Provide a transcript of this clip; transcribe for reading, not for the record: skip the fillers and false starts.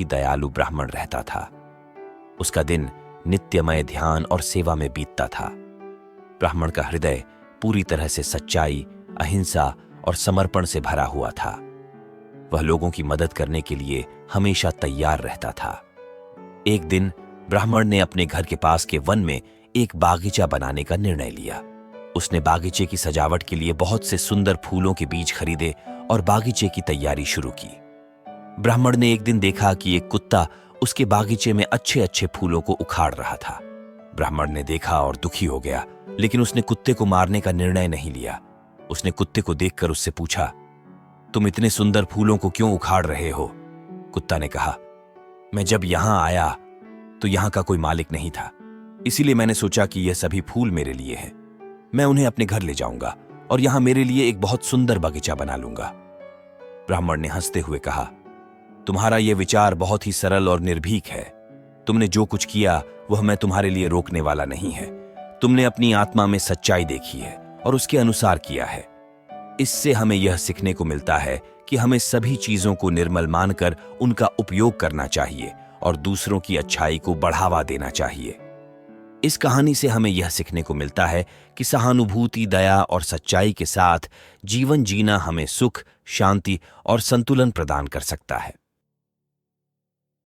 ही दयालु ब्राह्मण रहता था। उसका दिन नित्यमय ध्यान और सेवा में बीतता था। ब्राह्मण का हृदय पूरी तरह से सच्चाई, अहिंसा और समर्पण से भरा हुआ था। वह लोगों की मदद करने के लिए हमेशा तैयार रहता था। एक दिन ब्राह्मण ने अपने घर के पास के वन में एक बागीचा बनाने का निर्णय लिया। उसने बागीचे की सजावट के लिए बहुत से सुंदर फूलों के बीज खरीदे और बागीचे की तैयारी शुरू की। ब्राह्मण ने एक दिन देखा कि एक कुत्ता उसके बागीचे में अच्छे अच्छे फूलों को उखाड़ रहा था। ब्राह्मण ने देखा और दुखी हो गया, लेकिन उसने कुत्ते को मारने का निर्णय नहीं लिया। उसने कुत्ते को देखकर उससे पूछा, तुम इतने सुंदर फूलों को क्यों उखाड़ रहे हो? कुत्ता ने कहा, मैं जब यहां आया तो यहां का कोई मालिक नहीं था, इसीलिए मैंने सोचा कि यह सभी फूल मेरे लिए हैं। मैं उन्हें अपने घर ले जाऊंगा और यहां मेरे लिए एक बहुत सुंदर बगीचा बना लूंगा। ब्राह्मण ने हंसते हुए कहा, तुम्हारा यह विचार बहुत ही सरल और निर्भीक है। तुमने जो कुछ किया वह मैं तुम्हारे लिए रोकने वाला नहीं है। तुमने अपनी आत्मा में सच्चाई देखी है और उसके अनुसार किया है। इससे हमें यह सीखने को मिलता है कि हमें सभी चीजों को निर्मल मानकर उनका उपयोग करना चाहिए और दूसरों की अच्छाई को बढ़ावा देना चाहिए। इस कहानी से हमें यह सीखने को मिलता है कि सहानुभूति, दया और सच्चाई के साथ जीवन जीना हमें सुख, शांति और संतुलन प्रदान कर सकता है।